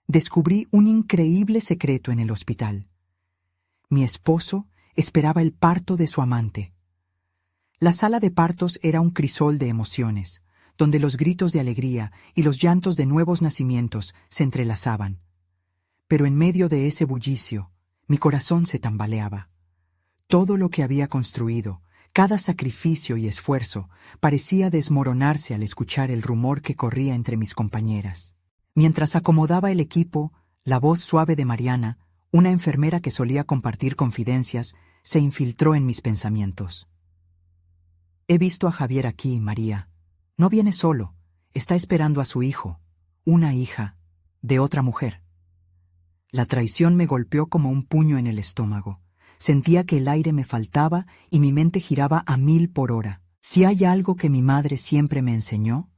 descubrí un increíble secreto en el hospital. Mi esposo esperaba el parto de su amante. La sala de partos era un crisol de emociones, donde los gritos de alegría y los llantos de nuevos nacimientos se entrelazaban. Pero en medio de ese bullicio, mi corazón se tambaleaba. Todo lo que había construido, cada sacrificio y esfuerzo, parecía desmoronarse al escuchar el rumor que corría entre mis compañeras. Mientras acomodaba el equipo, la voz suave de Mariana, una enfermera que solía compartir confidencias, se infiltró en mis pensamientos. He visto a Javier aquí, María. No viene solo, está esperando a su hijo, una hija, de otra mujer. La traición me golpeó como un puño en el estómago. Sentía que el aire me faltaba y mi mente giraba a 1000 por hora. Si hay algo que mi madre siempre me enseñó,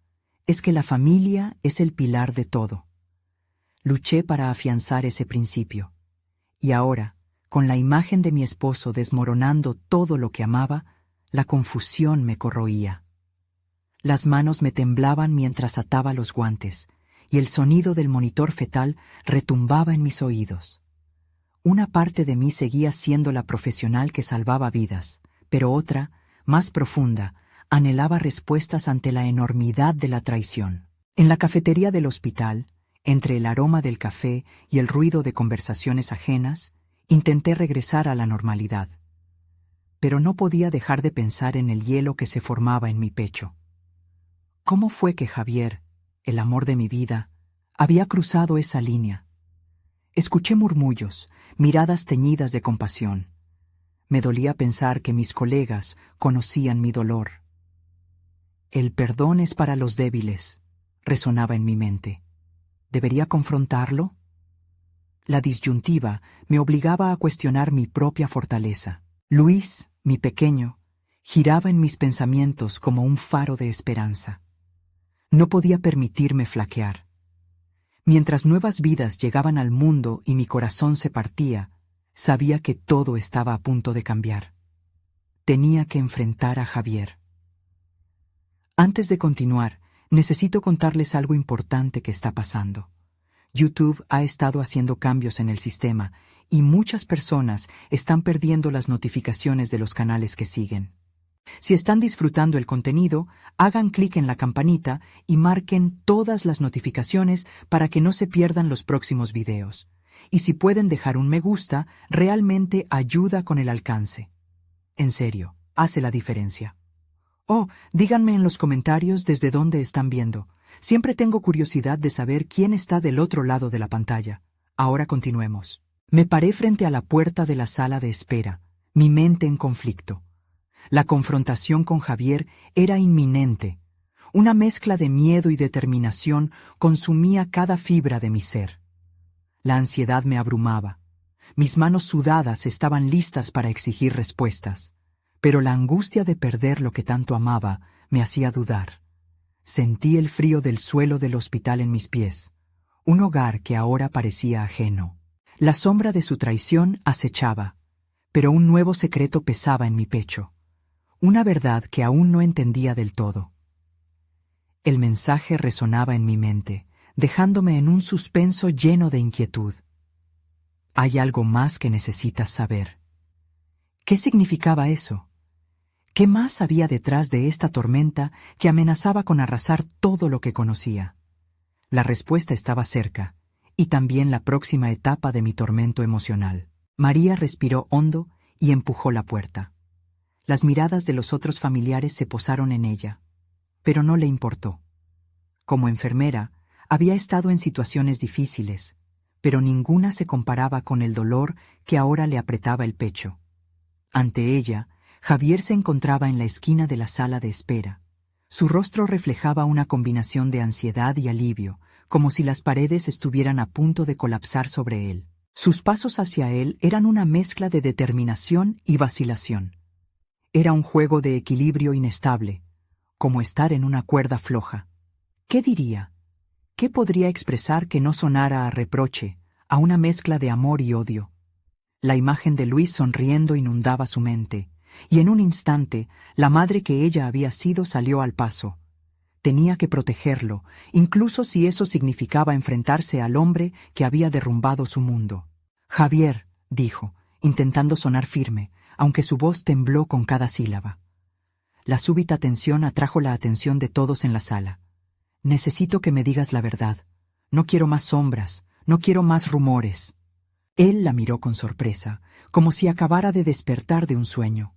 es que la familia es el pilar de todo. Luché para afianzar ese principio. Y ahora, con la imagen de mi esposo desmoronando todo lo que amaba, la confusión me corroía. Las manos me temblaban mientras ataba los guantes, y el sonido del monitor fetal retumbaba en mis oídos. Una parte de mí seguía siendo la profesional que salvaba vidas, pero otra, más profunda, anhelaba respuestas ante la enormidad de la traición. En la cafetería del hospital, entre el aroma del café y el ruido de conversaciones ajenas, intenté regresar a la normalidad. Pero no podía dejar de pensar en el hielo que se formaba en mi pecho. ¿Cómo fue que Javier, el amor de mi vida, había cruzado esa línea? Escuché murmullos, miradas teñidas de compasión. Me dolía pensar que mis colegas conocían mi dolor. El perdón es para los débiles, resonaba en mi mente. ¿Debería confrontarlo? La disyuntiva me obligaba a cuestionar mi propia fortaleza. Luis, mi pequeño, giraba en mis pensamientos como un faro de esperanza. No podía permitirme flaquear. Mientras nuevas vidas llegaban al mundo y mi corazón se partía, sabía que todo estaba a punto de cambiar. Tenía que enfrentar a Javier. Antes de continuar, necesito contarles algo importante que está pasando. YouTube ha estado haciendo cambios en el sistema y muchas personas están perdiendo las notificaciones de los canales que siguen. Si están disfrutando el contenido, hagan clic en la campanita y marquen todas las notificaciones para que no se pierdan los próximos videos. Y si pueden dejar un me gusta, realmente ayuda con el alcance. En serio, hace la diferencia. Oh, díganme en los comentarios desde dónde están viendo. Siempre tengo curiosidad de saber quién está del otro lado de la pantalla. Ahora continuemos. Me paré frente a la puerta de la sala de espera, mi mente en conflicto. La confrontación con Javier era inminente. Una mezcla de miedo y determinación consumía cada fibra de mi ser. La ansiedad me abrumaba. Mis manos sudadas estaban listas para exigir respuestas. Pero la angustia de perder lo que tanto amaba me hacía dudar. Sentí el frío del suelo del hospital en mis pies, un hogar que ahora parecía ajeno. La sombra de su traición acechaba, pero un nuevo secreto pesaba en mi pecho. Una verdad que aún no entendía del todo. El mensaje resonaba en mi mente, dejándome en un suspenso lleno de inquietud. Hay algo más que necesitas saber. ¿Qué significaba eso? ¿Qué más había detrás de esta tormenta que amenazaba con arrasar todo lo que conocía? La respuesta estaba cerca, y también la próxima etapa de mi tormento emocional. María respiró hondo y empujó la puerta. Las miradas de los otros familiares se posaron en ella, pero no le importó. Como enfermera, había estado en situaciones difíciles, pero ninguna se comparaba con el dolor que ahora le apretaba el pecho. Ante ella, Javier se encontraba en la esquina de la sala de espera. Su rostro reflejaba una combinación de ansiedad y alivio, como si las paredes estuvieran a punto de colapsar sobre él. Sus pasos hacia él eran una mezcla de determinación y vacilación. Era un juego de equilibrio inestable, como estar en una cuerda floja. ¿Qué diría? ¿Qué podría expresar que no sonara a reproche, a una mezcla de amor y odio? La imagen de Luis sonriendo inundaba su mente, y en un instante, la madre que ella había sido salió al paso. Tenía que protegerlo, incluso si eso significaba enfrentarse al hombre que había derrumbado su mundo. «Javier», dijo, intentando sonar firme, aunque su voz tembló con cada sílaba. La súbita tensión atrajo la atención de todos en la sala. «Necesito que me digas la verdad. No quiero más sombras, no quiero más rumores». Él la miró con sorpresa, como si acabara de despertar de un sueño.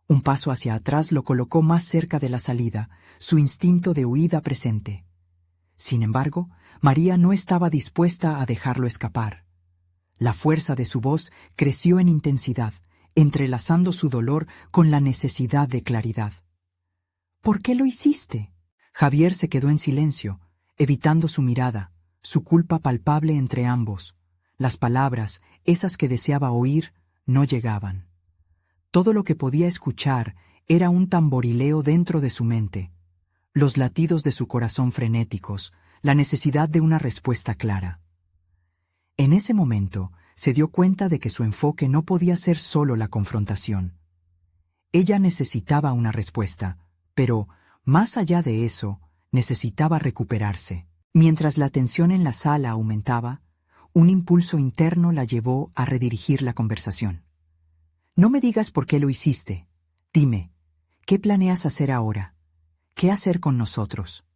Un paso hacia atrás lo colocó más cerca de la salida, su instinto de huida presente. Sin embargo, María no estaba dispuesta a dejarlo escapar. La fuerza de su voz creció en intensidad, entrelazando su dolor con la necesidad de claridad. «¿Por qué lo hiciste?» Javier se quedó en silencio, evitando su mirada, su culpa palpable entre ambos. Las palabras, esas que deseaba oír, no llegaban. Todo lo que podía escuchar era un tamborileo dentro de su mente, los latidos de su corazón frenéticos, la necesidad de una respuesta clara. En ese momento se dio cuenta de que su enfoque no podía ser solo la confrontación. Ella necesitaba una respuesta, pero, más allá de eso, necesitaba recuperarse. Mientras la tensión en la sala aumentaba, un impulso interno la llevó a redirigir la conversación. «No me digas por qué lo hiciste. Dime, ¿qué planeas hacer ahora? ¿Qué hacer con nosotros?»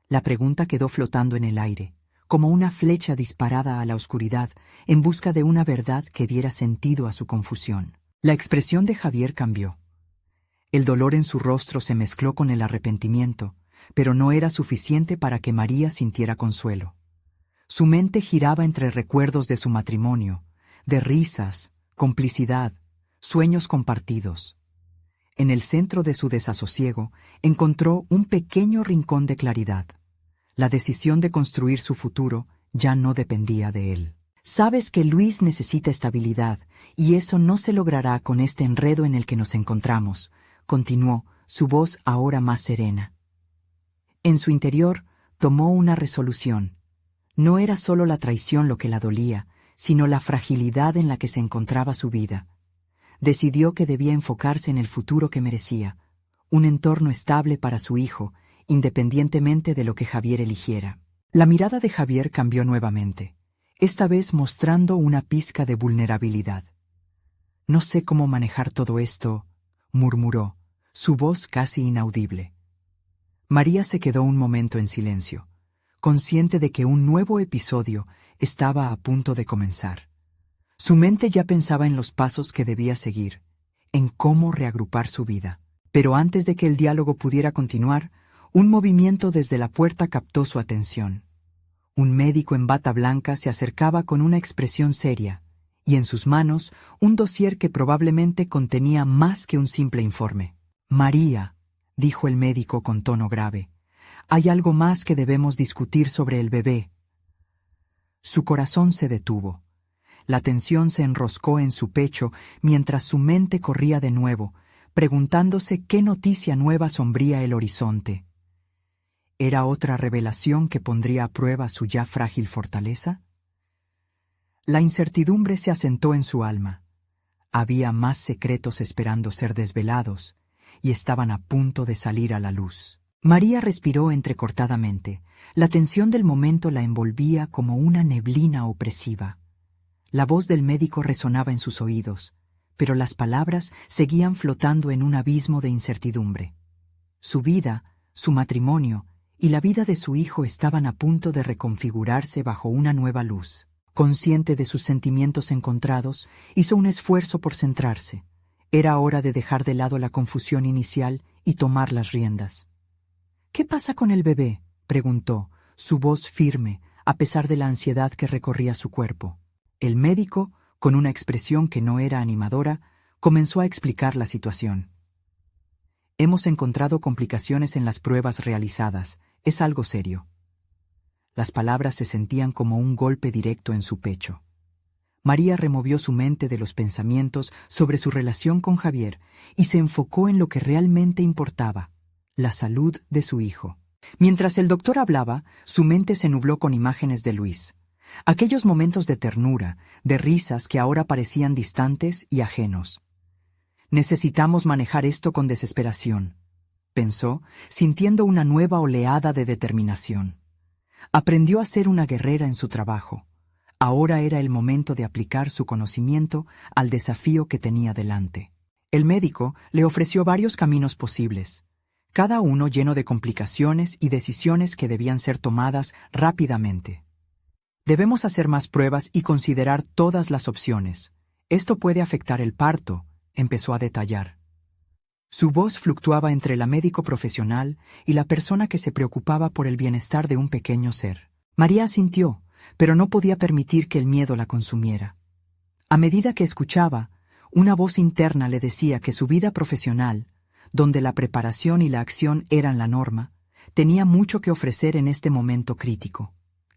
La pregunta quedó flotando en el aire, como una flecha disparada a la oscuridad en busca de una verdad que diera sentido a su confusión. La expresión de Javier cambió. El dolor en su rostro se mezcló con el arrepentimiento, pero no era suficiente para que María sintiera consuelo. Su mente giraba entre recuerdos de su matrimonio, de risas, complicidad, sueños compartidos. En el centro de su desasosiego encontró un pequeño rincón de claridad. La decisión de construir su futuro ya no dependía de él. «Sabes que Luis necesita estabilidad, y eso no se logrará con este enredo en el que nos encontramos», continuó, su voz ahora más serena. En su interior tomó una resolución. No era solo la traición lo que la dolía, sino la fragilidad en la que se encontraba su vida. Decidió que debía enfocarse en el futuro que merecía, un entorno estable para su hijo, independientemente de lo que Javier eligiera. La mirada de Javier cambió nuevamente, esta vez mostrando una pizca de vulnerabilidad. «No sé cómo manejar todo esto», murmuró, su voz casi inaudible. María se quedó un momento en silencio, consciente de que un nuevo episodio estaba a punto de comenzar. Su mente ya pensaba en los pasos que debía seguir, en cómo reagrupar su vida. Pero antes de que el diálogo pudiera continuar, un movimiento desde la puerta captó su atención. Un médico en bata blanca se acercaba con una expresión seria, y en sus manos un dossier que probablemente contenía más que un simple informe. «María», dijo el médico con tono grave, «hay algo más que debemos discutir sobre el bebé». Su corazón se detuvo. La tensión se enroscó en su pecho mientras su mente corría de nuevo, preguntándose qué noticia nueva sombría el horizonte. ¿Era otra revelación que pondría a prueba su ya frágil fortaleza? La incertidumbre se asentó en su alma. Había más secretos esperando ser desvelados, y estaban a punto de salir a la luz. María respiró entrecortadamente. La tensión del momento la envolvía como una neblina opresiva. La voz del médico resonaba en sus oídos, pero las palabras seguían flotando en un abismo de incertidumbre. Su vida, su matrimonio y la vida de su hijo estaban a punto de reconfigurarse bajo una nueva luz. Consciente de sus sentimientos encontrados, hizo un esfuerzo por centrarse. Era hora de dejar de lado la confusión inicial y tomar las riendas. «¿Qué pasa con el bebé?», preguntó, su voz firme, a pesar de la ansiedad que recorría su cuerpo. El médico, con una expresión que no era animadora, comenzó a explicar la situación. «Hemos encontrado complicaciones en las pruebas realizadas. Es algo serio». Las palabras se sentían como un golpe directo en su pecho. María removió su mente de los pensamientos sobre su relación con Javier y se enfocó en lo que realmente importaba, la salud de su hijo. Mientras el doctor hablaba, su mente se nubló con imágenes de Luis. Aquellos momentos de ternura, de risas que ahora parecían distantes y ajenos. «Necesitamos manejar esto con desesperación», pensó, sintiendo una nueva oleada de determinación. Aprendió a ser una guerrera en su trabajo. Ahora era el momento de aplicar su conocimiento al desafío que tenía delante. El médico le ofreció varios caminos posibles, cada uno lleno de complicaciones y decisiones que debían ser tomadas rápidamente. Debemos hacer más pruebas y considerar todas las opciones. Esto puede afectar el parto, empezó a detallar. Su voz fluctuaba entre la médico profesional y la persona que se preocupaba por el bienestar de un pequeño ser. María asintió, pero no podía permitir que el miedo la consumiera. A medida que escuchaba, una voz interna le decía que su vida profesional, donde la preparación y la acción eran la norma, tenía mucho que ofrecer en este momento crítico.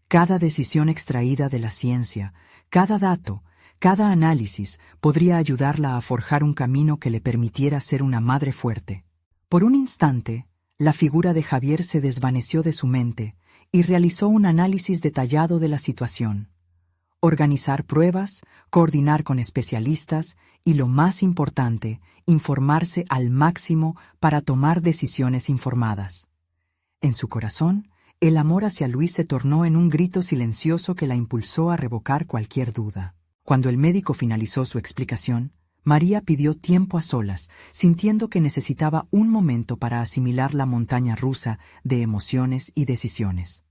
Cada decisión extraída de la ciencia, cada dato, cada análisis podría ayudarla a forjar un camino que le permitiera ser una madre fuerte. Por un instante, la figura de Javier se desvaneció de su mente y realizó un análisis detallado de la situación. Organizar pruebas, coordinar con especialistas y, lo más importante, informarse al máximo para tomar decisiones informadas. En su corazón, el amor hacia Luis se tornó en un grito silencioso que la impulsó a revocar cualquier duda. Cuando el médico finalizó su explicación, María pidió tiempo a solas, sintiendo que necesitaba un momento para asimilar la montaña rusa de emociones y decisiones.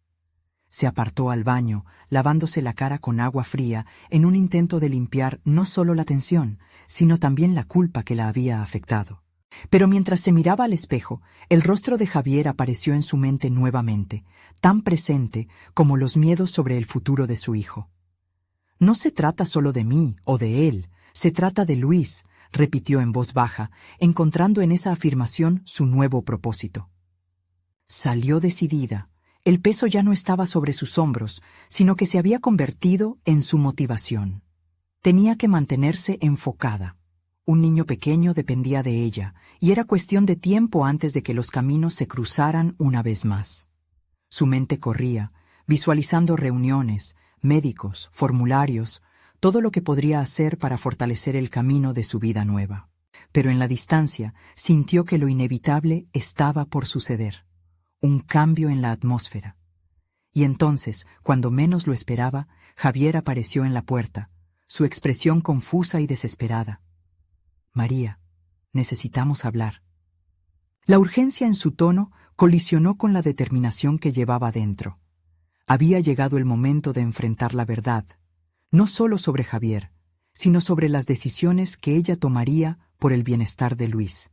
Se apartó al baño, lavándose la cara con agua fría, en un intento de limpiar no solo la tensión, sino también la culpa que la había afectado. Pero mientras se miraba al espejo, el rostro de Javier apareció en su mente nuevamente, tan presente como los miedos sobre el futuro de su hijo. «No se trata solo de mí o de él, se trata de Luis», repitió en voz baja, encontrando en esa afirmación su nuevo propósito. Salió decidida. El peso ya no estaba sobre sus hombros, sino que se había convertido en su motivación. Tenía que mantenerse enfocada. Un niño pequeño dependía de ella, y era cuestión de tiempo antes de que los caminos se cruzaran una vez más. Su mente corría, visualizando reuniones, médicos, formularios, todo lo que podría hacer para fortalecer el camino de su vida nueva. Pero en la distancia sintió que lo inevitable estaba por suceder. Un cambio en la atmósfera. Y entonces, cuando menos lo esperaba, Javier apareció en la puerta, su expresión confusa y desesperada. «María, necesitamos hablar». La urgencia en su tono colisionó con la determinación que llevaba dentro. Había llegado el momento de enfrentar la verdad, no solo sobre Javier, sino sobre las decisiones que ella tomaría por el bienestar de Luis.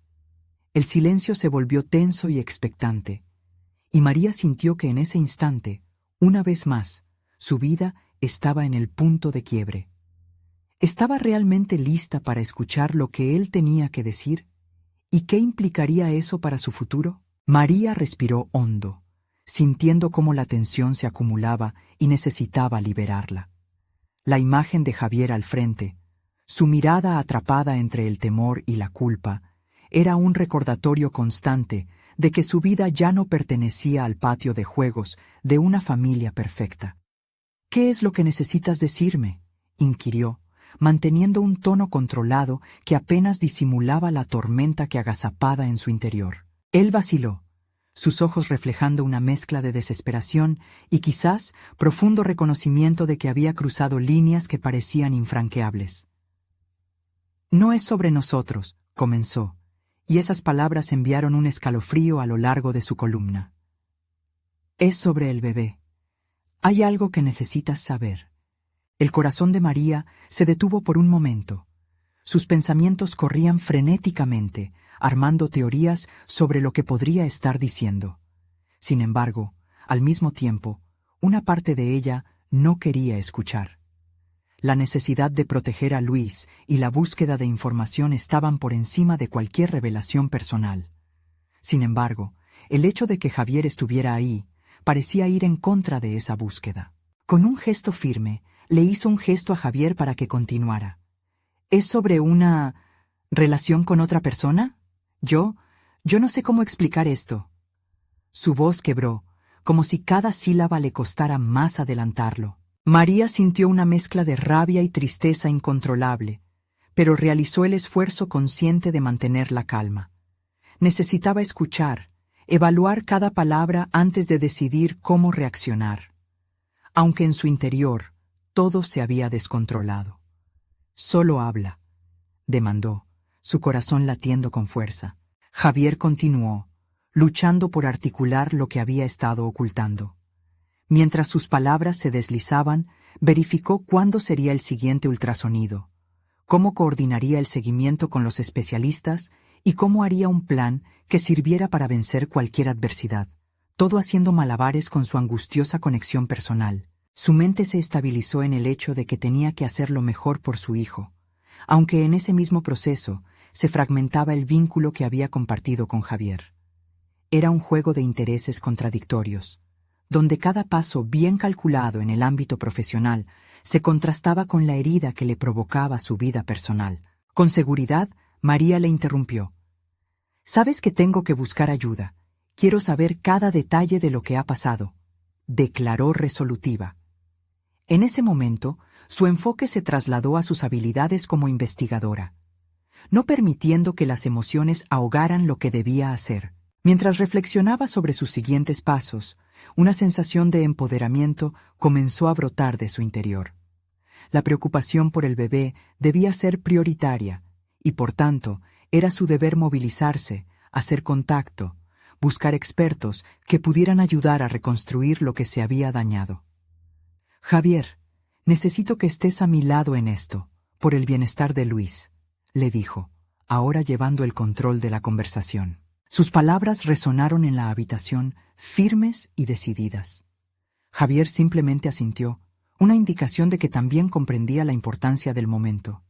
El silencio se volvió tenso y expectante, y María sintió que en ese instante, una vez más, su vida estaba en el punto de quiebre. ¿Estaba realmente lista para escuchar lo que él tenía que decir? ¿Y qué implicaría eso para su futuro? María respiró hondo, sintiendo cómo la tensión se acumulaba y necesitaba liberarla. La imagen de Javier al frente, su mirada atrapada entre el temor y la culpa, era un recordatorio constante de que su vida ya no pertenecía al patio de juegos de una familia perfecta. «¿Qué es lo que necesitas decirme?», inquirió, manteniendo un tono controlado que apenas disimulaba la tormenta que agazapaba en su interior. Él vaciló, sus ojos reflejando una mezcla de desesperación y quizás profundo reconocimiento de que había cruzado líneas que parecían infranqueables. «No es sobre nosotros», comenzó, y esas palabras enviaron un escalofrío a lo largo de su columna. «Es sobre el bebé. Hay algo que necesitas saber». El corazón de María se detuvo por un momento. Sus pensamientos corrían frenéticamente, armando teorías sobre lo que podría estar diciendo. Sin embargo, al mismo tiempo, una parte de ella no quería escuchar. La necesidad de proteger a Luis y la búsqueda de información estaban por encima de cualquier revelación personal. Sin embargo, el hecho de que Javier estuviera ahí parecía ir en contra de esa búsqueda. Con un gesto firme, le hizo un gesto a Javier para que continuara. «¿Es sobre una relación con otra persona? Yo no sé cómo explicar esto». Su voz quebró, como si cada sílaba le costara más adelantarlo. María sintió una mezcla de rabia y tristeza incontrolable, pero realizó el esfuerzo consciente de mantener la calma. Necesitaba escuchar, evaluar cada palabra antes de decidir cómo reaccionar. Aunque en su interior todo se había descontrolado. «Solo habla», demandó, su corazón latiendo con fuerza. Javier continuó, luchando por articular lo que había estado ocultando. Mientras sus palabras se deslizaban, verificó cuándo sería el siguiente ultrasonido, cómo coordinaría el seguimiento con los especialistas y cómo haría un plan que sirviera para vencer cualquier adversidad, todo haciendo malabares con su angustiosa conexión personal. Su mente se estabilizó en el hecho de que tenía que hacer lo mejor por su hijo, aunque en ese mismo proceso se fragmentaba el vínculo que había compartido con Javier. Era un juego de intereses contradictorios, donde cada paso bien calculado en el ámbito profesional se contrastaba con la herida que le provocaba su vida personal. Con seguridad, María le interrumpió. «Sabes que tengo que buscar ayuda. Quiero saber cada detalle de lo que ha pasado», declaró resolutiva. En ese momento, su enfoque se trasladó a sus habilidades como investigadora, no permitiendo que las emociones ahogaran lo que debía hacer. Mientras reflexionaba sobre sus siguientes pasos, una sensación de empoderamiento comenzó a brotar de su interior. La preocupación por el bebé debía ser prioritaria, y por tanto, era su deber movilizarse, hacer contacto, buscar expertos que pudieran ayudar a reconstruir lo que se había dañado. «Javier, necesito que estés a mi lado en esto, por el bienestar de Luis», le dijo, ahora llevando el control de la conversación. Sus palabras resonaron en la habitación, firmes y decididas. Javier simplemente asintió, una indicación de que también comprendía la importancia del momento.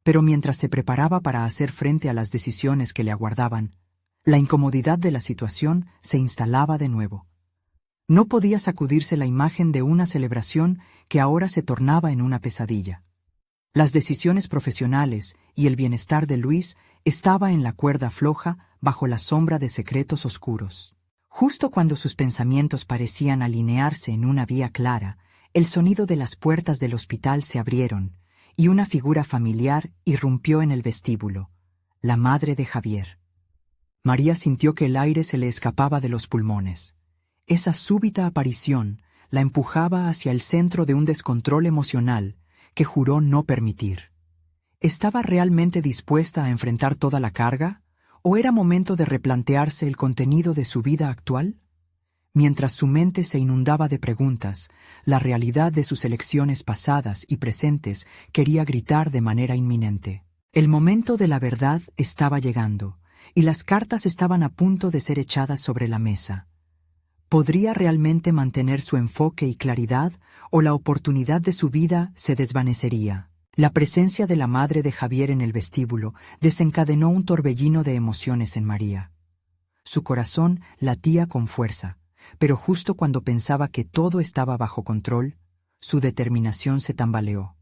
Pero mientras se preparaba para hacer frente a las decisiones que le aguardaban, la incomodidad de la situación se instalaba de nuevo. No podía sacudirse la imagen de una celebración que ahora se tornaba en una pesadilla. Las decisiones profesionales y el bienestar de Luis estaba en la cuerda floja bajo la sombra de secretos oscuros. Justo cuando sus pensamientos parecían alinearse en una vía clara, el sonido de las puertas del hospital se abrieron y una figura familiar irrumpió en el vestíbulo, la madre de Javier. María sintió que el aire se le escapaba de los pulmones. Esa súbita aparición la empujaba hacia el centro de un descontrol emocional que juró no permitir. ¿Estaba realmente dispuesta a enfrentar toda la carga? ¿O era momento de replantearse el contenido de su vida actual? Mientras su mente se inundaba de preguntas, la realidad de sus elecciones pasadas y presentes quería gritar de manera inminente. El momento de la verdad estaba llegando, y las cartas estaban a punto de ser echadas sobre la mesa. ¿Podría realmente mantener su enfoque y claridad, o la oportunidad de su vida se desvanecería? La presencia de la madre de Javier en el vestíbulo desencadenó un torbellino de emociones en María. Su corazón latía con fuerza, pero justo cuando pensaba que todo estaba bajo control, su determinación se tambaleó.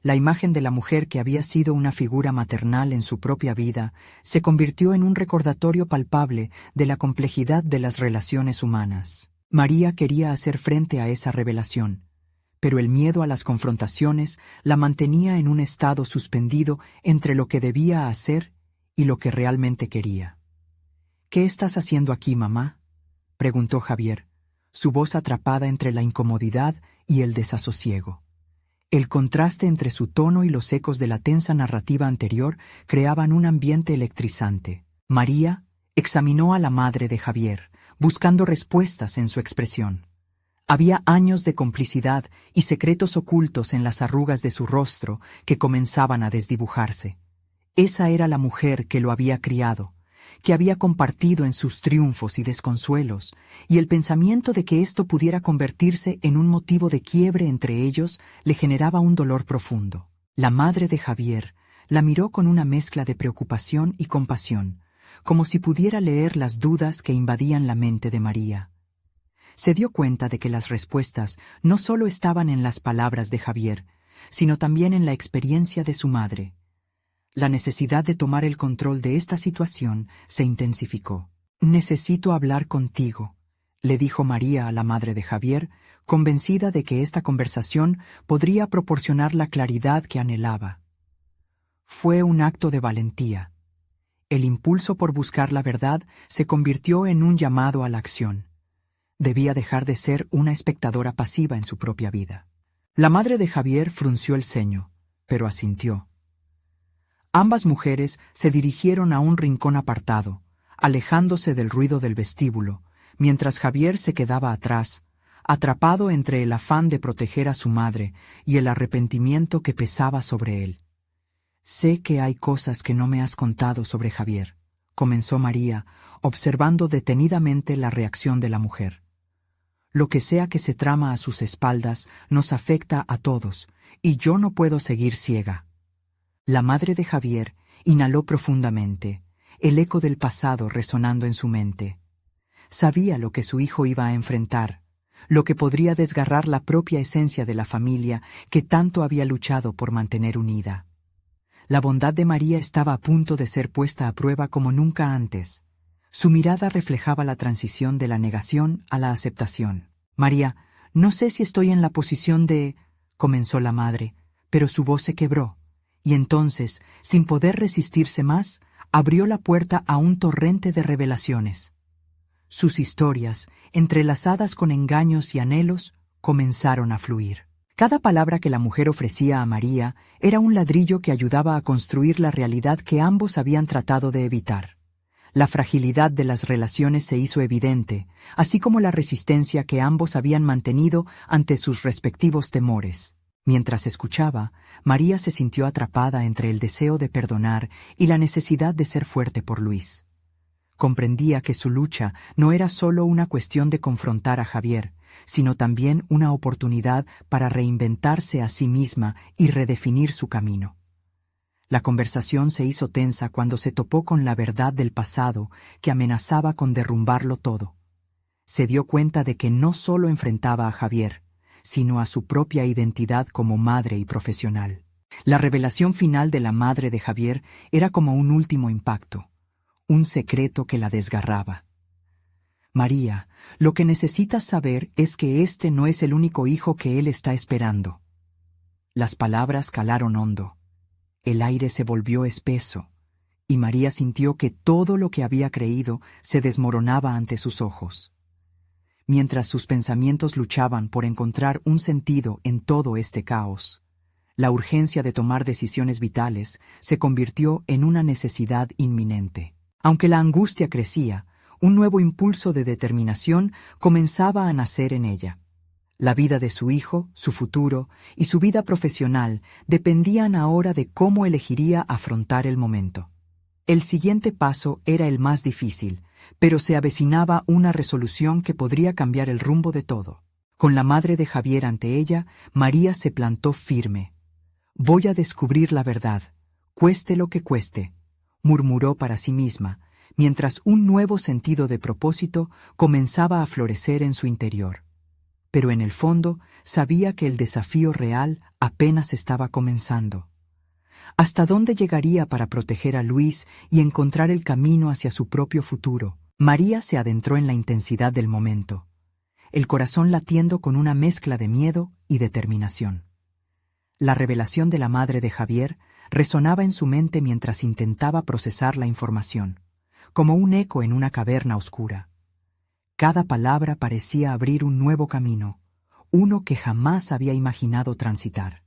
La imagen de la mujer que había sido una figura maternal en su propia vida se convirtió en un recordatorio palpable de la complejidad de las relaciones humanas. María quería hacer frente a esa revelación, pero el miedo a las confrontaciones la mantenía en un estado suspendido entre lo que debía hacer y lo que realmente quería. «¿Qué estás haciendo aquí, mamá?», preguntó Javier, su voz atrapada entre la incomodidad y el desasosiego. El contraste entre su tono y los ecos de la tensa narrativa anterior creaban un ambiente electrizante. María examinó a la madre de Javier, buscando respuestas en su expresión. Había años de complicidad y secretos ocultos en las arrugas de su rostro que comenzaban a desdibujarse. Esa era la mujer que lo había criado, que había compartido en sus triunfos y desconsuelos, y el pensamiento de que esto pudiera convertirse en un motivo de quiebre entre ellos le generaba un dolor profundo. La madre de Javier la miró con una mezcla de preocupación y compasión, como si pudiera leer las dudas que invadían la mente de María. Se dio cuenta de que las respuestas no solo estaban en las palabras de Javier, sino también en la experiencia de su madre. La necesidad de tomar el control de esta situación se intensificó. «Necesito hablar contigo», le dijo María a la madre de Javier, convencida de que esta conversación podría proporcionar la claridad que anhelaba. Fue un acto de valentía. El impulso por buscar la verdad se convirtió en un llamado a la acción. Debía dejar de ser una espectadora pasiva en su propia vida. La madre de Javier frunció el ceño, pero asintió. Ambas mujeres se dirigieron a un rincón apartado, alejándose del ruido del vestíbulo, mientras Javier se quedaba atrás, atrapado entre el afán de proteger a su madre y el arrepentimiento que pesaba sobre él. «Sé que hay cosas que no me has contado sobre Javier», comenzó María, observando detenidamente la reacción de la mujer. «Lo que sea que se trama a sus espaldas nos afecta a todos, y yo no puedo seguir ciega». La madre de Javier inhaló profundamente, el eco del pasado resonando en su mente. Sabía lo que su hijo iba a enfrentar, lo que podría desgarrar la propia esencia de la familia que tanto había luchado por mantener unida. La bondad de María estaba a punto de ser puesta a prueba como nunca antes. Su mirada reflejaba la transición de la negación a la aceptación. «María, no sé si estoy en la posición de…», comenzó la madre, pero su voz se quebró, y entonces, sin poder resistirse más, abrió la puerta a un torrente de revelaciones. Sus historias, entrelazadas con engaños y anhelos, comenzaron a fluir. Cada palabra que la mujer ofrecía a María era un ladrillo que ayudaba a construir la realidad que ambos habían tratado de evitar. La fragilidad de las relaciones se hizo evidente, así como la resistencia que ambos habían mantenido ante sus respectivos temores. Mientras escuchaba, María se sintió atrapada entre el deseo de perdonar y la necesidad de ser fuerte por Luis. Comprendía que su lucha no era solo una cuestión de confrontar a Javier, sino también una oportunidad para reinventarse a sí misma y redefinir su camino. La conversación se hizo tensa cuando se topó con la verdad del pasado que amenazaba con derrumbarlo todo. Se dio cuenta de que no solo enfrentaba a Javier, sino a su propia identidad como madre y profesional. La revelación final de la madre de Javier era como un último impacto, un secreto que la desgarraba. «María, lo que necesitas saber es que este no es el único hijo que él está esperando». Las palabras calaron hondo. El aire se volvió espeso, y María sintió que todo lo que había creído se desmoronaba ante sus ojos. Mientras sus pensamientos luchaban por encontrar un sentido en todo este caos, la urgencia de tomar decisiones vitales se convirtió en una necesidad inminente. Aunque la angustia crecía, un nuevo impulso de determinación comenzaba a nacer en ella. La vida de su hijo, su futuro y su vida profesional dependían ahora de cómo elegiría afrontar el momento. El siguiente paso era el más difícil, pero se avecinaba una resolución que podría cambiar el rumbo de todo. Con la madre de Javier ante ella, María se plantó firme. «Voy a descubrir la verdad, cueste lo que cueste», murmuró para sí misma, mientras un nuevo sentido de propósito comenzaba a florecer en su interior. Pero en el fondo sabía que el desafío real apenas estaba comenzando. ¿Hasta dónde llegaría para proteger a Luis y encontrar el camino hacia su propio futuro? María se adentró en la intensidad del momento, el corazón latiendo con una mezcla de miedo y determinación. La revelación de la madre de Javier resonaba en su mente mientras intentaba procesar la información, como un eco en una caverna oscura. Cada palabra parecía abrir un nuevo camino, uno que jamás había imaginado transitar.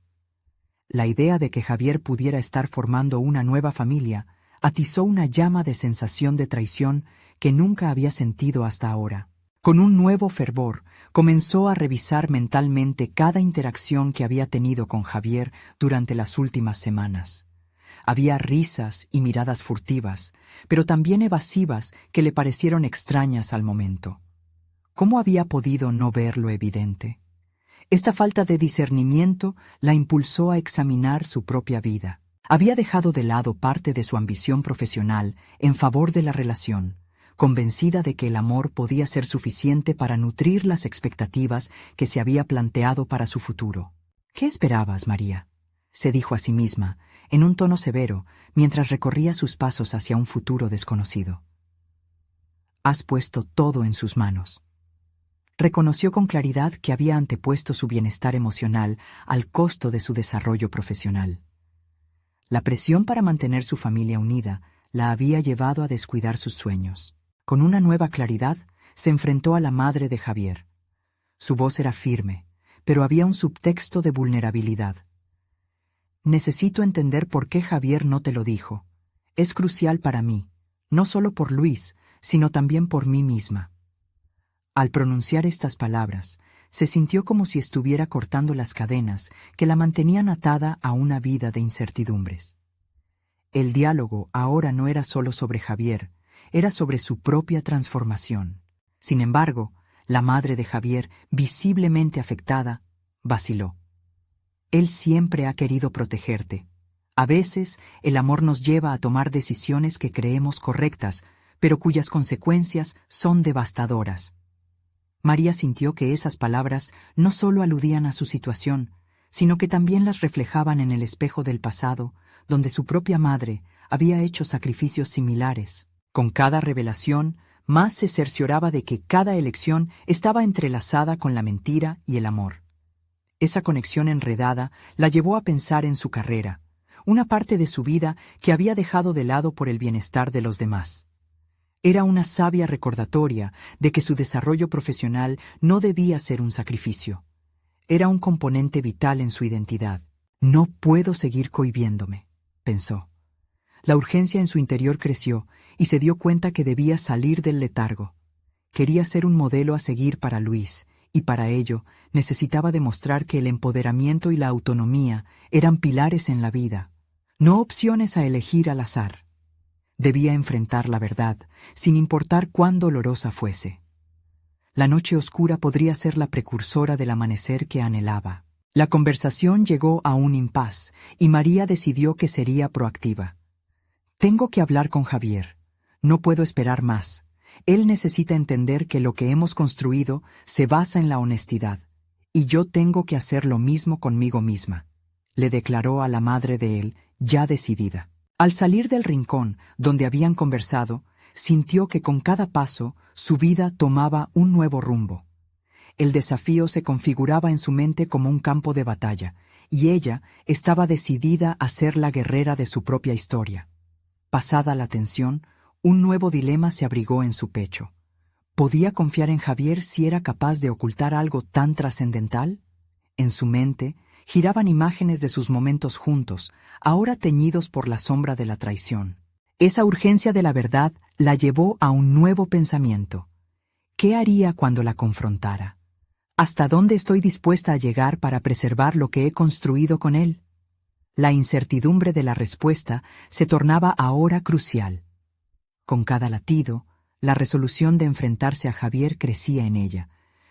La idea de que Javier pudiera estar formando una nueva familia atizó una llama de sensación de traición que nunca había sentido hasta ahora. Con un nuevo fervor, comenzó a revisar mentalmente cada interacción que había tenido con Javier durante las últimas semanas. Había risas y miradas furtivas, pero también evasivas que le parecieron extrañas al momento. ¿Cómo había podido no ver lo evidente? Esta falta de discernimiento la impulsó a examinar su propia vida. Había dejado de lado parte de su ambición profesional en favor de la relación, convencida de que el amor podía ser suficiente para nutrir las expectativas que se había planteado para su futuro. «¿Qué esperabas, María?», se dijo a sí misma, en un tono severo, mientras recorría sus pasos hacia un futuro desconocido. «Has puesto todo en sus manos». Reconoció con claridad que había antepuesto su bienestar emocional al costo de su desarrollo profesional. La presión para mantener su familia unida la había llevado a descuidar sus sueños. Con una nueva claridad, se enfrentó a la madre de Javier. Su voz era firme, pero había un subtexto de vulnerabilidad. Necesito entender por qué Javier no te lo dijo. Es crucial para mí, no solo por Luis, sino también por mí misma. Al pronunciar estas palabras, se sintió como si estuviera cortando las cadenas que la mantenían atada a una vida de incertidumbres. El diálogo ahora no era solo sobre Javier, era sobre su propia transformación. Sin embargo, la madre de Javier, visiblemente afectada, vaciló. Él siempre ha querido protegerte. A veces, el amor nos lleva a tomar decisiones que creemos correctas, pero cuyas consecuencias son devastadoras. María sintió que esas palabras no solo aludían a su situación, sino que también las reflejaban en el espejo del pasado, donde su propia madre había hecho sacrificios similares. Con cada revelación, más se cercioraba de que cada elección estaba entrelazada con la mentira y el amor. Esa conexión enredada la llevó a pensar en su carrera, una parte de su vida que había dejado de lado por el bienestar de los demás. Era una sabia recordatoria de que su desarrollo profesional no debía ser un sacrificio. Era un componente vital en su identidad. No puedo seguir cohibiéndome, pensó. La urgencia en su interior creció y se dio cuenta que debía salir del letargo. Quería ser un modelo a seguir para Luis, y para ello necesitaba demostrar que el empoderamiento y la autonomía eran pilares en la vida, no opciones a elegir al azar. Debía enfrentar la verdad, sin importar cuán dolorosa fuese. La noche oscura podría ser la precursora del amanecer que anhelaba. La conversación llegó a un impas, y María decidió que sería proactiva. Tengo que hablar con Javier. No puedo esperar más. Él necesita entender que lo que hemos construido se basa en la honestidad, y yo tengo que hacer lo mismo conmigo misma, le declaró a la madre de él, ya decidida. Al salir del rincón donde habían conversado, sintió que con cada paso su vida tomaba un nuevo rumbo. El desafío se configuraba en su mente como un campo de batalla, y ella estaba decidida a ser la guerrera de su propia historia. Pasada la tensión, un nuevo dilema se abrigó en su pecho. ¿Podía confiar en Javier si era capaz de ocultar algo tan trascendental? En su mente giraban imágenes de sus momentos juntos, ahora teñidos por la sombra de la traición. Esa urgencia de la verdad la llevó a un nuevo pensamiento. ¿Qué haría cuando la confrontara? ¿Hasta dónde estoy dispuesta a llegar para preservar lo que he construido con él? La incertidumbre de la respuesta se tornaba ahora crucial. Con cada latido, la resolución de enfrentarse a Javier crecía en ella,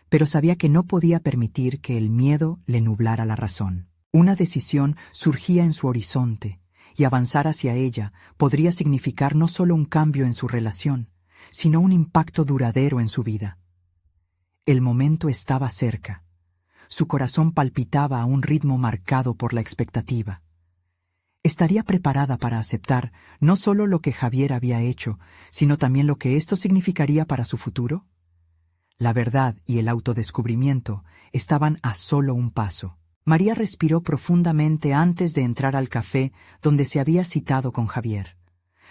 pero sabía que no podía permitir que el miedo le nublara la razón. Una decisión surgía en su horizonte, y avanzar hacia ella podría significar no solo un cambio en su relación, sino un impacto duradero en su vida. El momento estaba cerca. Su corazón palpitaba a un ritmo marcado por la expectativa. Estaría preparada para aceptar no solo lo que Javier había hecho, sino también lo que esto significaría para su futuro. La verdad y el autodescubrimiento estaban a solo un paso. María respiró profundamente antes de entrar al café donde se había citado con Javier.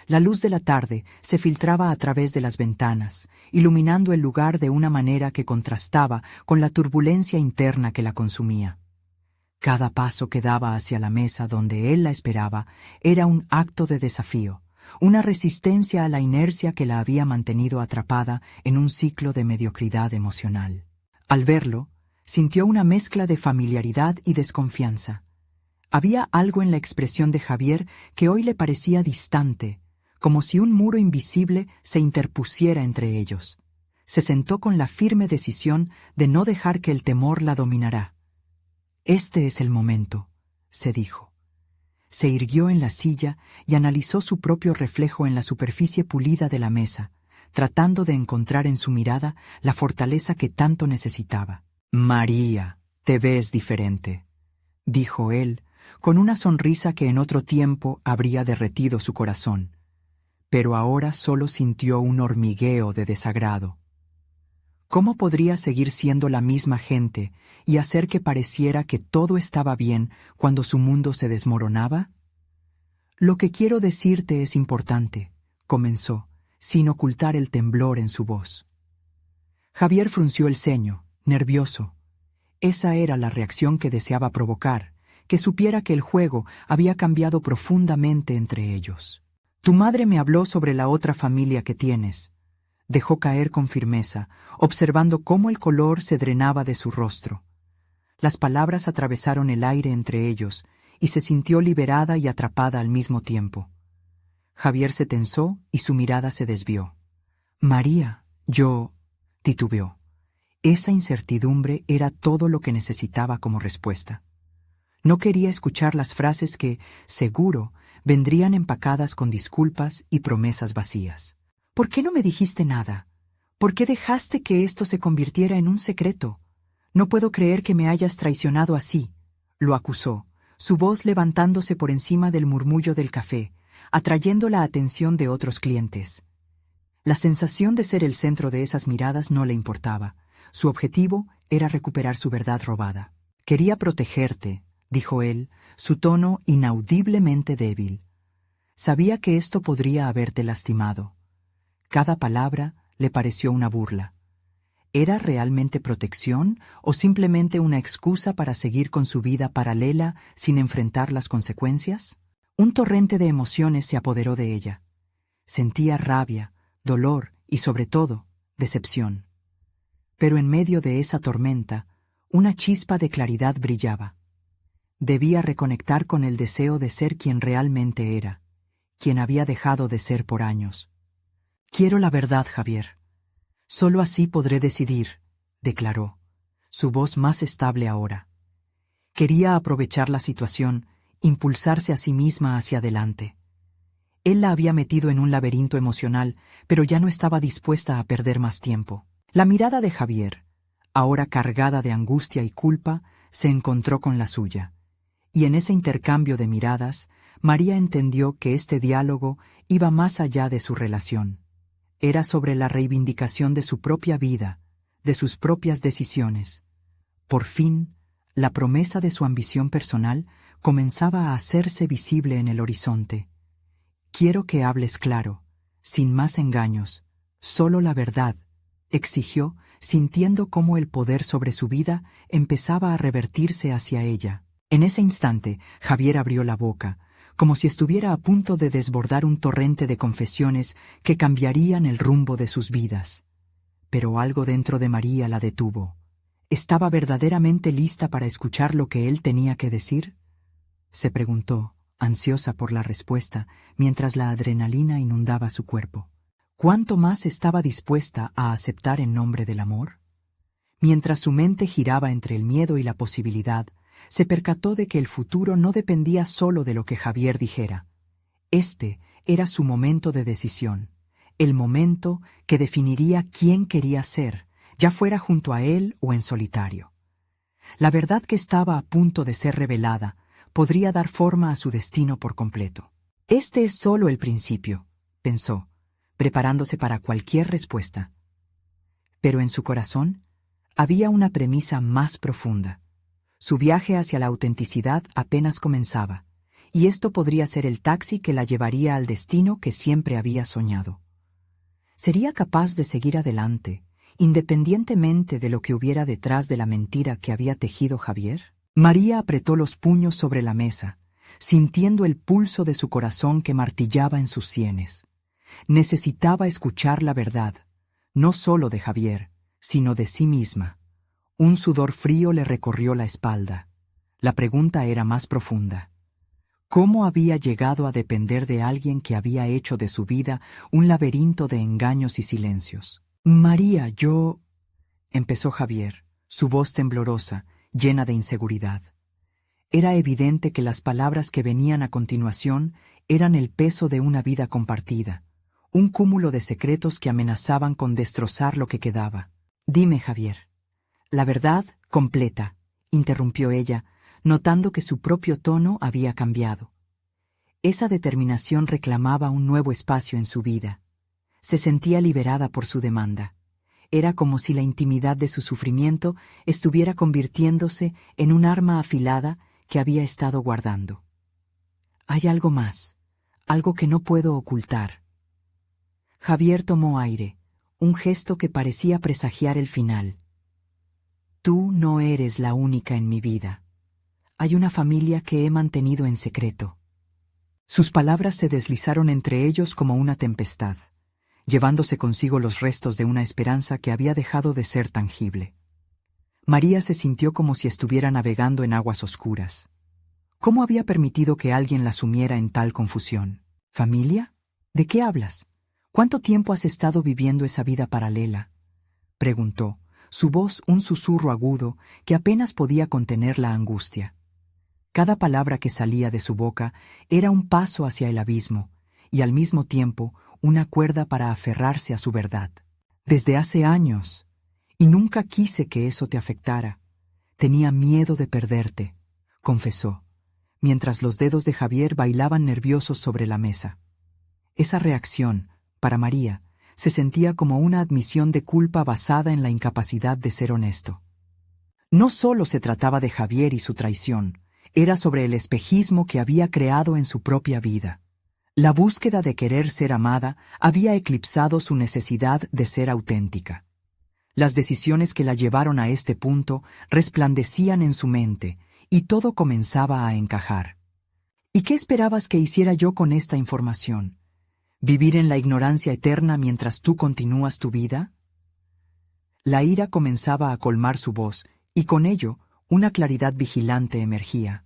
La luz de la tarde se filtraba a través de las ventanas, iluminando el lugar de una manera que contrastaba con la turbulencia interna que la consumía. Cada paso que daba hacia la mesa donde él la esperaba era un acto de desafío, una resistencia a la inercia que la había mantenido atrapada en un ciclo de mediocridad emocional. Al verlo, sintió una mezcla de familiaridad y desconfianza. Había algo en la expresión de Javier que hoy le parecía distante, como si un muro invisible se interpusiera entre ellos. Se sentó con la firme decisión de no dejar que el temor la dominara. «Este es el momento», se dijo. Se irguió en la silla y analizó su propio reflejo en la superficie pulida de la mesa, tratando de encontrar en su mirada la fortaleza que tanto necesitaba. «María, te ves diferente», dijo él, con una sonrisa que en otro tiempo habría derretido su corazón, pero ahora solo sintió un hormigueo de desagrado. ¿Cómo podría seguir siendo la misma gente y hacer que pareciera que todo estaba bien cuando su mundo se desmoronaba? Lo que quiero decirte es importante, comenzó, sin ocultar el temblor en su voz. Javier frunció el ceño, nervioso. Esa era la reacción que deseaba provocar, que supiera que el juego había cambiado profundamente entre ellos. Tu madre me habló sobre la otra familia que tienes. Dejó caer con firmeza, observando cómo el color se drenaba de su rostro. Las palabras atravesaron el aire entre ellos, y se sintió liberada y atrapada al mismo tiempo. Javier se tensó y su mirada se desvió. María, titubeó. Esa incertidumbre era todo lo que necesitaba como respuesta. No quería escuchar las frases que, seguro, vendrían empacadas con disculpas y promesas vacías. ¿Por qué no me dijiste nada? ¿Por qué dejaste que esto se convirtiera en un secreto? No puedo creer que me hayas traicionado así, lo acusó, su voz levantándose por encima del murmullo del café, atrayendo la atención de otros clientes. La sensación de ser el centro de esas miradas no le importaba. Su objetivo era recuperar su verdad robada. Quería protegerte, dijo él, su tono inaudiblemente débil. Sabía que esto podría haberte lastimado. Cada palabra le pareció una burla. ¿Era realmente protección o simplemente una excusa para seguir con su vida paralela sin enfrentar las consecuencias? Un torrente de emociones se apoderó de ella. Sentía rabia, dolor y, sobre todo, decepción. Pero en medio de esa tormenta, una chispa de claridad brillaba. Debía reconectar con el deseo de ser quien realmente era, quien había dejado de ser por años. Quiero la verdad, Javier. Solo así podré decidir, declaró, su voz más estable ahora. Quería aprovechar la situación, impulsarse a sí misma hacia adelante. Él la había metido en un laberinto emocional, pero ya no estaba dispuesta a perder más tiempo. La mirada de Javier, ahora cargada de angustia y culpa, se encontró con la suya. Y en ese intercambio de miradas, María entendió que este diálogo iba más allá de su relación. Era sobre la reivindicación de su propia vida, de sus propias decisiones. Por fin, la promesa de su ambición personal comenzaba a hacerse visible en el horizonte. Quiero que hables claro, sin más engaños, solo la verdad, exigió, sintiendo cómo el poder sobre su vida empezaba a revertirse hacia ella. En ese instante, Javier abrió la boca, como si estuviera a punto de desbordar un torrente de confesiones que cambiarían el rumbo de sus vidas. Pero algo dentro de María la detuvo. ¿Estaba verdaderamente lista para escuchar lo que él tenía que decir? Se preguntó, ansiosa por la respuesta, mientras la adrenalina inundaba su cuerpo. ¿Cuánto más estaba dispuesta a aceptar en nombre del amor? Mientras su mente giraba entre el miedo y la posibilidad, se percató de que el futuro no dependía solo de lo que Javier dijera. Este era su momento de decisión, el momento que definiría quién quería ser, ya fuera junto a él o en solitario. La verdad que estaba a punto de ser revelada podría dar forma a su destino por completo. Este es solo el principio, pensó, preparándose para cualquier respuesta. Pero en su corazón había una premisa más profunda. Su viaje hacia la autenticidad apenas comenzaba, y esto podría ser el taxi que la llevaría al destino que siempre había soñado. ¿Sería capaz de seguir adelante, independientemente de lo que hubiera detrás de la mentira que había tejido Javier? María apretó los puños sobre la mesa, sintiendo el pulso de su corazón que martillaba en sus sienes. Necesitaba escuchar la verdad, no solo de Javier, sino de sí misma. Un sudor frío le recorrió la espalda. La pregunta era más profunda. ¿Cómo había llegado a depender de alguien que había hecho de su vida un laberinto de engaños y silencios? María, empezó Javier, su voz temblorosa, llena de inseguridad. Era evidente que las palabras que venían a continuación eran el peso de una vida compartida, un cúmulo de secretos que amenazaban con destrozar lo que quedaba. Dime, Javier. La verdad completa, interrumpió ella, notando que su propio tono había cambiado. Esa determinación reclamaba un nuevo espacio en su vida. Se sentía liberada por su demanda. Era como si la intimidad de su sufrimiento estuviera convirtiéndose en un arma afilada que había estado guardando. Hay algo más, algo que no puedo ocultar. Javier tomó aire, un gesto que parecía presagiar el final. Tú no eres la única en mi vida. Hay una familia que he mantenido en secreto. Sus palabras se deslizaron entre ellos como una tempestad, llevándose consigo los restos de una esperanza que había dejado de ser tangible. María se sintió como si estuviera navegando en aguas oscuras. ¿Cómo había permitido que alguien la sumiera en tal confusión? ¿Familia? ¿De qué hablas? ¿Cuánto tiempo has estado viviendo esa vida paralela?, preguntó, su voz un susurro agudo que apenas podía contener la angustia. Cada palabra que salía de su boca era un paso hacia el abismo, y al mismo tiempo una cuerda para aferrarse a su verdad. Desde hace años, y nunca quise que eso te afectara. Tenía miedo de perderte, confesó, mientras los dedos de Javier bailaban nerviosos sobre la mesa. Esa reacción, para María, se sentía como una admisión de culpa basada en la incapacidad de ser honesto. No solo se trataba de Javier y su traición, era sobre el espejismo que había creado en su propia vida. La búsqueda de querer ser amada había eclipsado su necesidad de ser auténtica. Las decisiones que la llevaron a este punto resplandecían en su mente, y todo comenzaba a encajar. ¿Y qué esperabas que hiciera yo con esta información? ¿Vivir en la ignorancia eterna mientras tú continúas tu vida? La ira comenzaba a colmar su voz, y con ello, una claridad vigilante emergía.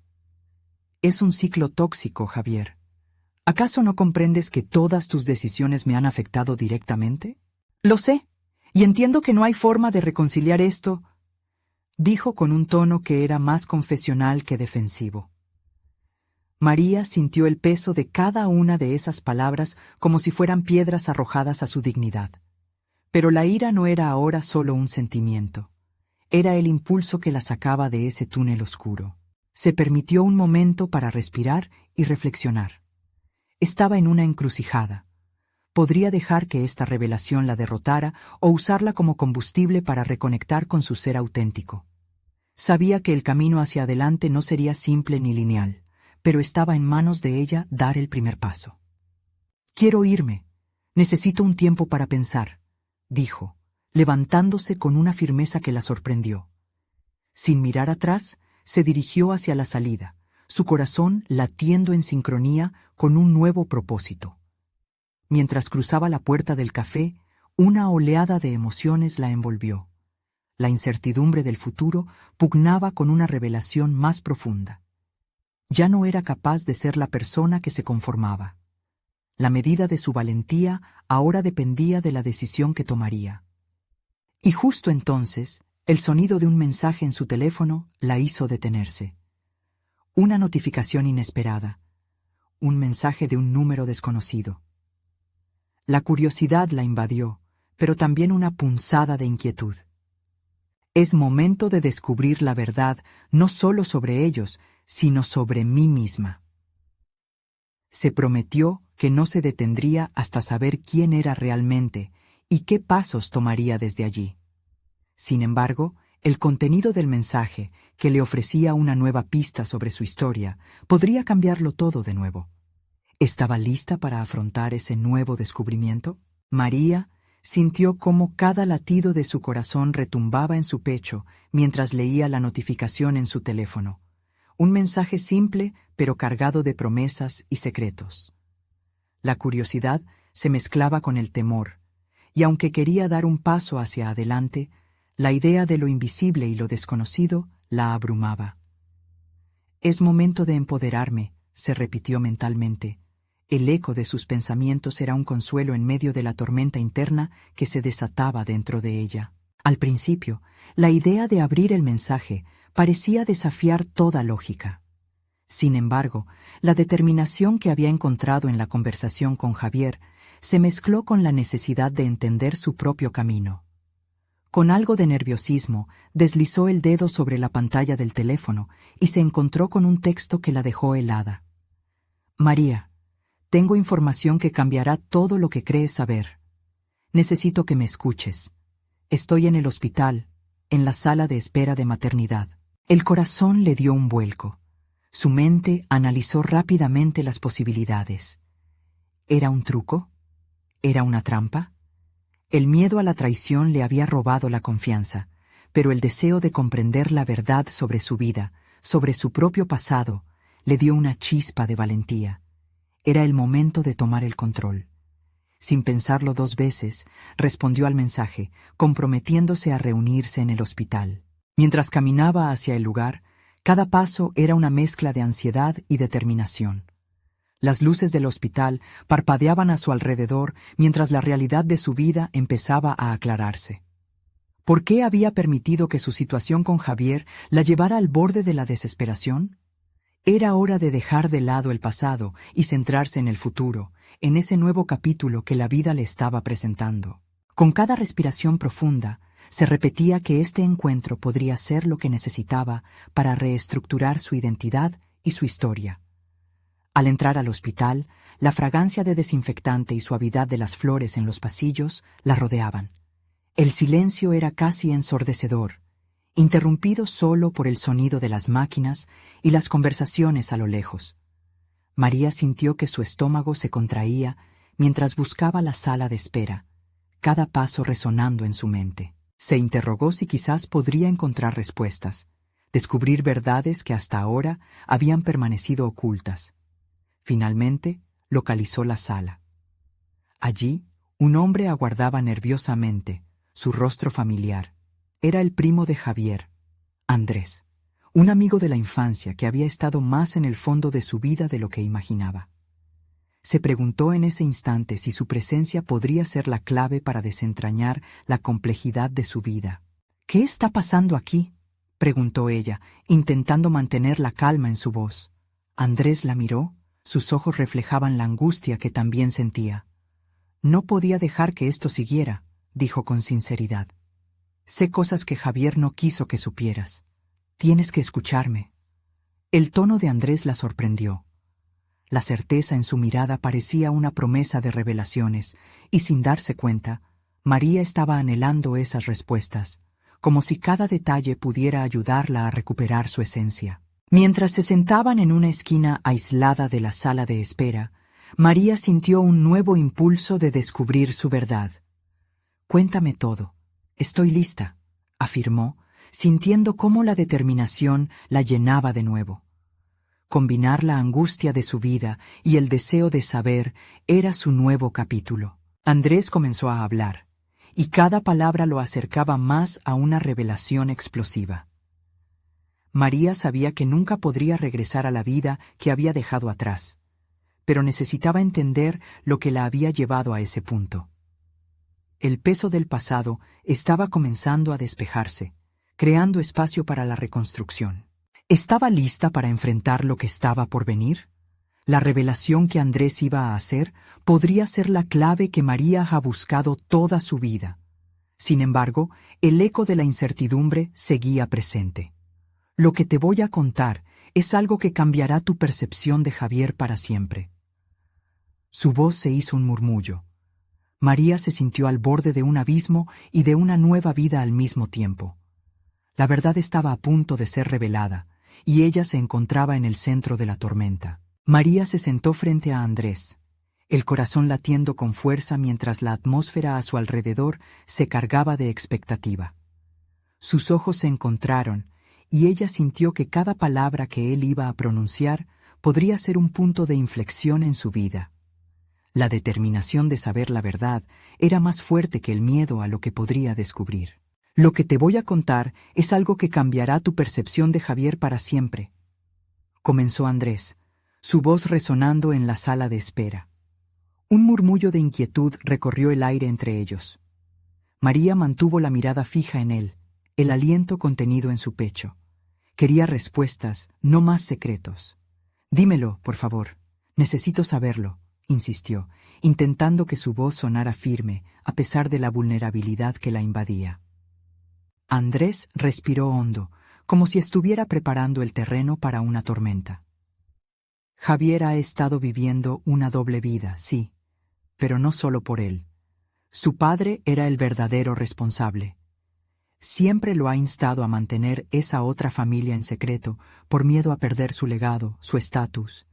Es un ciclo tóxico, Javier. ¿Acaso no comprendes que todas tus decisiones me han afectado directamente? Lo sé, y entiendo que no hay forma de reconciliar esto, dijo con un tono que era más confesional que defensivo. María sintió el peso de cada una de esas palabras como si fueran piedras arrojadas a su dignidad. Pero la ira no era ahora solo un sentimiento. Era el impulso que la sacaba de ese túnel oscuro. Se permitió un momento para respirar y reflexionar. Estaba en una encrucijada. Podría dejar que esta revelación la derrotara o usarla como combustible para reconectar con su ser auténtico. Sabía que el camino hacia adelante no sería simple ni lineal, pero estaba en manos de ella dar el primer paso. Quiero irme. Necesito un tiempo para pensar, dijo, levantándose con una firmeza que la sorprendió. Sin mirar atrás, se dirigió hacia la salida, su corazón latiendo en sincronía con un nuevo propósito. Mientras cruzaba la puerta del café, una oleada de emociones la envolvió. La incertidumbre del futuro pugnaba con una revelación más profunda. Ya no era capaz de ser la persona que se conformaba. La medida de su valentía ahora dependía de la decisión que tomaría. Y justo entonces, el sonido de un mensaje en su teléfono la hizo detenerse. Una notificación inesperada. Un mensaje de un número desconocido. La curiosidad la invadió, pero también una punzada de inquietud. Es momento de descubrir la verdad no solo sobre ellos, sino sobre mí misma. Se prometió que no se detendría hasta saber quién era realmente y qué pasos tomaría desde allí. Sin embargo, el contenido del mensaje, que le ofrecía una nueva pista sobre su historia, podría cambiarlo todo de nuevo. ¿Estaba lista para afrontar ese nuevo descubrimiento? María sintió cómo cada latido de su corazón retumbaba en su pecho mientras leía la notificación en su teléfono. Un mensaje simple, pero cargado de promesas y secretos. La curiosidad se mezclaba con el temor, y aunque quería dar un paso hacia adelante, la idea de lo invisible y lo desconocido la abrumaba. Es momento de empoderarme, se repitió mentalmente. El eco de sus pensamientos era un consuelo en medio de la tormenta interna que se desataba dentro de ella. Al principio, la idea de abrir el mensaje parecía desafiar toda lógica. Sin embargo, la determinación que había encontrado en la conversación con Javier se mezcló con la necesidad de entender su propio camino. Con algo de nerviosismo, deslizó el dedo sobre la pantalla del teléfono y se encontró con un texto que la dejó helada. María, tengo información que cambiará todo lo que crees saber. Necesito que me escuches. Estoy en el hospital, en la sala de espera de maternidad. El corazón le dio un vuelco. Su mente analizó rápidamente las posibilidades. ¿Era un truco? ¿Era una trampa? El miedo a la traición le había robado la confianza, pero el deseo de comprender la verdad sobre su vida, sobre su propio pasado, le dio una chispa de valentía. Era el momento de tomar el control. Sin pensarlo 2 veces, respondió al mensaje, comprometiéndose a reunirse en el hospital. Mientras caminaba hacia el lugar, cada paso era una mezcla de ansiedad y determinación. Las luces del hospital parpadeaban a su alrededor mientras la realidad de su vida empezaba a aclararse. ¿Por qué había permitido que su situación con Javier la llevara al borde de la desesperación? Era hora de dejar de lado el pasado y centrarse en el futuro, en ese nuevo capítulo que la vida le estaba presentando. Con cada respiración profunda, se repetía que este encuentro podría ser lo que necesitaba para reestructurar su identidad y su historia. Al entrar al hospital, la fragancia de desinfectante y suavidad de las flores en los pasillos la rodeaban. El silencio era casi ensordecedor, interrumpido solo por el sonido de las máquinas y las conversaciones a lo lejos. María sintió que su estómago se contraía mientras buscaba la sala de espera, cada paso resonando en su mente. Se interrogó si quizás podría encontrar respuestas, descubrir verdades que hasta ahora habían permanecido ocultas. Finalmente, localizó la sala. Allí, un hombre aguardaba nerviosamente, su rostro familiar. Era el primo de Javier, Andrés, un amigo de la infancia que había estado más en el fondo de su vida de lo que imaginaba. Se preguntó en ese instante si su presencia podría ser la clave para desentrañar la complejidad de su vida. «¿Qué está pasando aquí?», preguntó ella, intentando mantener la calma en su voz. Andrés la miró, sus ojos reflejaban la angustia que también sentía. «No podía dejar que esto siguiera», dijo con sinceridad. «Sé cosas que Javier no quiso que supieras. Tienes que escucharme». El tono de Andrés la sorprendió. La certeza en su mirada parecía una promesa de revelaciones, y sin darse cuenta, María estaba anhelando esas respuestas, como si cada detalle pudiera ayudarla a recuperar su esencia. Mientras se sentaban en una esquina aislada de la sala de espera, María sintió un nuevo impulso de descubrir su verdad. «Cuéntame todo. Estoy lista», afirmó, sintiendo cómo la determinación la llenaba de nuevo. Combinar la angustia de su vida y el deseo de saber era su nuevo capítulo. Andrés comenzó a hablar, y cada palabra lo acercaba más a una revelación explosiva. María sabía que nunca podría regresar a la vida que había dejado atrás, pero necesitaba entender lo que la había llevado a ese punto. El peso del pasado estaba comenzando a despejarse, creando espacio para la reconstrucción. ¿Estaba lista para enfrentar lo que estaba por venir? La revelación que Andrés iba a hacer podría ser la clave que María ha buscado toda su vida. Sin embargo, el eco de la incertidumbre seguía presente. «Lo que te voy a contar es algo que cambiará tu percepción de Javier para siempre». Su voz se hizo un murmullo. María se sintió al borde de un abismo y de una nueva vida al mismo tiempo. La verdad estaba a punto de ser revelada, y ella se encontraba en el centro de la tormenta. María se sentó frente a Andrés, el corazón latiendo con fuerza mientras la atmósfera a su alrededor se cargaba de expectativa. Sus ojos se encontraron, y ella sintió que cada palabra que él iba a pronunciar podría ser un punto de inflexión en su vida. La determinación de saber la verdad era más fuerte que el miedo a lo que podría descubrir. «Lo que te voy a contar es algo que cambiará tu percepción de Javier para siempre», comenzó Andrés, su voz resonando en la sala de espera. Un murmullo de inquietud recorrió el aire entre ellos. María mantuvo la mirada fija en él, el aliento contenido en su pecho. Quería respuestas, no más secretos. «Dímelo, por favor. Necesito saberlo», insistió, intentando que su voz sonara firme, a pesar de la vulnerabilidad que la invadía. Andrés respiró hondo, como si estuviera preparando el terreno para una tormenta. «Javier ha estado viviendo una doble vida, sí, pero no solo por él. Su padre era el verdadero responsable. Siempre lo ha instado a mantener esa otra familia en secreto por miedo a perder su legado, su estatus.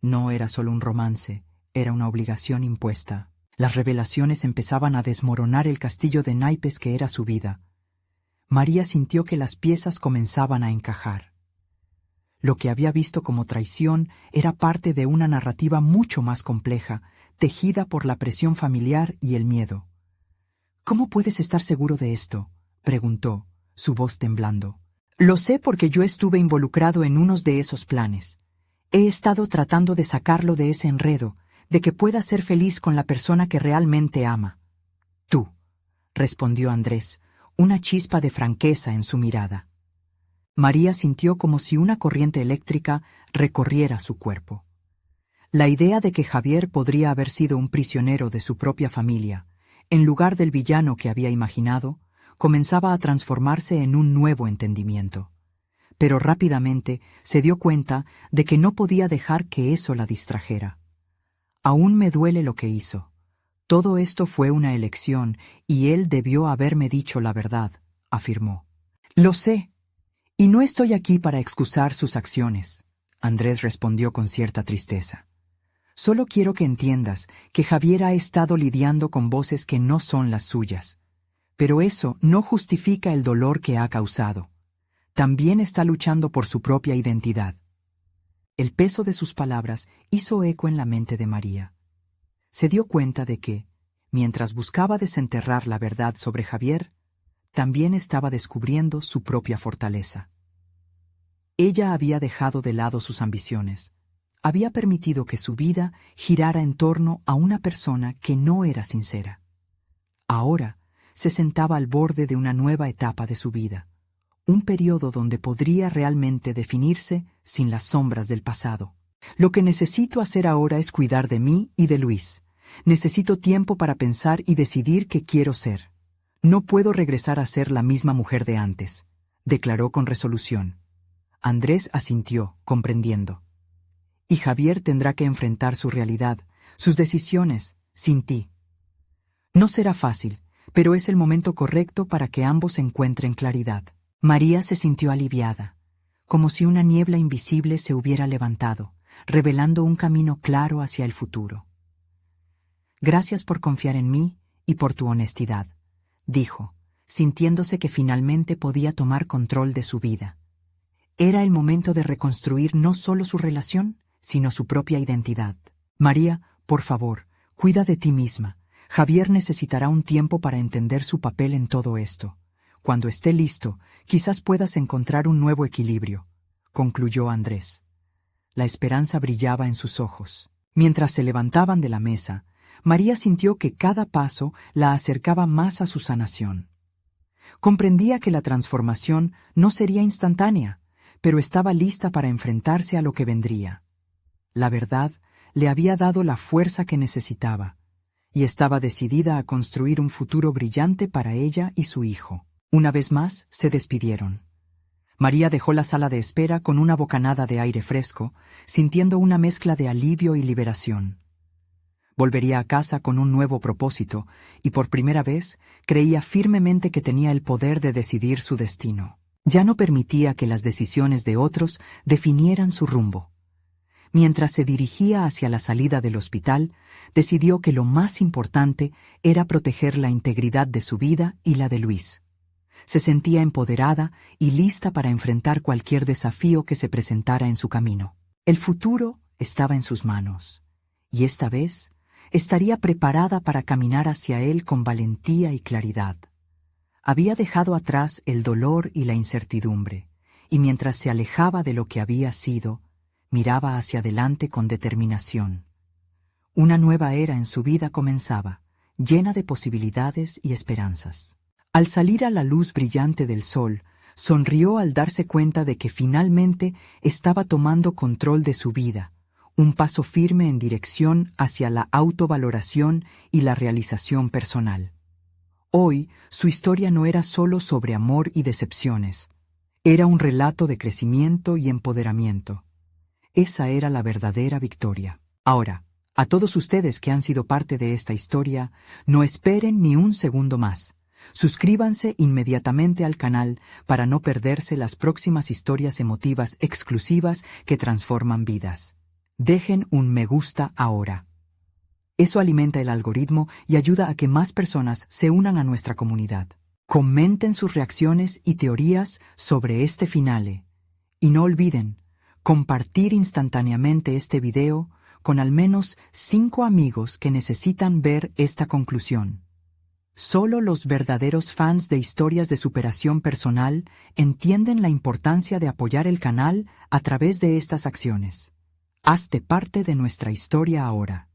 No era solo un romance, era una obligación impuesta. Las revelaciones empezaban a desmoronar el castillo de naipes que era su vida. María sintió que las piezas comenzaban a encajar. Lo que había visto como traición era parte de una narrativa mucho más compleja, tejida por la presión familiar y el miedo. «¿Cómo puedes estar seguro de esto?», preguntó, su voz temblando. «Lo sé porque yo estuve involucrado en unos de esos planes. He estado tratando de sacarlo de ese enredo, de que pueda ser feliz con la persona que realmente ama». «Tú», respondió Andrés, una chispa de franqueza en su mirada. María sintió como si una corriente eléctrica recorriera su cuerpo. La idea de que Javier podría haber sido un prisionero de su propia familia, en lugar del villano que había imaginado, comenzaba a transformarse en un nuevo entendimiento. Pero rápidamente se dio cuenta de que no podía dejar que eso la distrajera. «Aún me duele lo que hizo. Todo esto fue una elección y él debió haberme dicho la verdad», afirmó. «Lo sé, y no estoy aquí para excusar sus acciones», Andrés respondió con cierta tristeza. «Solo quiero que entiendas que Javier ha estado lidiando con voces que no son las suyas. Pero eso no justifica el dolor que ha causado. También está luchando por su propia identidad». El peso de sus palabras hizo eco en la mente de María. Se dio cuenta de que, mientras buscaba desenterrar la verdad sobre Javier, también estaba descubriendo su propia fortaleza. Ella había dejado de lado sus ambiciones. Había permitido que su vida girara en torno a una persona que no era sincera. Ahora se sentaba al borde de una nueva etapa de su vida, un periodo donde podría realmente definirse sin las sombras del pasado. «Lo que necesito hacer ahora es cuidar de mí y de Luis. Necesito tiempo para pensar y decidir qué quiero ser. No puedo regresar a ser la misma mujer de antes», declaró con resolución. Andrés asintió, comprendiendo. «Y Javier tendrá que enfrentar su realidad, sus decisiones, sin ti. No será fácil, pero es el momento correcto para que ambos encuentren claridad». María se sintió aliviada, como si una niebla invisible se hubiera levantado, revelando un camino claro hacia el futuro. «Gracias por confiar en mí y por tu honestidad», dijo, sintiéndose que finalmente podía tomar control de su vida. Era el momento de reconstruir no solo su relación, sino su propia identidad. «María, por favor, cuida de ti misma. Javier necesitará un tiempo para entender su papel en todo esto. Cuando esté listo, quizás puedas encontrar un nuevo equilibrio», concluyó Andrés. La esperanza brillaba en sus ojos. Mientras se levantaban de la mesa, María sintió que cada paso la acercaba más a su sanación. Comprendía que la transformación no sería instantánea, pero estaba lista para enfrentarse a lo que vendría. La verdad le había dado la fuerza que necesitaba, y estaba decidida a construir un futuro brillante para ella y su hijo. Una vez más se despidieron. María dejó la sala de espera con una bocanada de aire fresco, sintiendo una mezcla de alivio y liberación. Volvería a casa con un nuevo propósito, y por primera vez creía firmemente que tenía el poder de decidir su destino. Ya no permitía que las decisiones de otros definieran su rumbo. Mientras se dirigía hacia la salida del hospital, decidió que lo más importante era proteger la integridad de su vida y la de Luis. Se sentía empoderada y lista para enfrentar cualquier desafío que se presentara en su camino. El futuro estaba en sus manos, y esta vez estaría preparada para caminar hacia él con valentía y claridad. Había dejado atrás el dolor y la incertidumbre, y mientras se alejaba de lo que había sido, miraba hacia adelante con determinación. Una nueva era en su vida comenzaba, llena de posibilidades y esperanzas. Al salir a la luz brillante del sol, sonrió al darse cuenta de que finalmente estaba tomando control de su vida, un paso firme en dirección hacia la autovaloración y la realización personal. Hoy, su historia no era solo sobre amor y decepciones, era un relato de crecimiento y empoderamiento. Esa era la verdadera victoria. Ahora, a todos ustedes que han sido parte de esta historia, no esperen ni un segundo más. Suscríbanse inmediatamente al canal para no perderse las próximas historias emotivas exclusivas que transforman vidas. Dejen un me gusta ahora. Eso alimenta el algoritmo y ayuda a que más personas se unan a nuestra comunidad. Comenten sus reacciones y teorías sobre este finale. Y no olviden compartir instantáneamente este video con al menos 5 amigos que necesitan ver esta conclusión. Solo los verdaderos fans de historias de superación personal entienden la importancia de apoyar el canal a través de estas acciones. Hazte parte de nuestra historia ahora.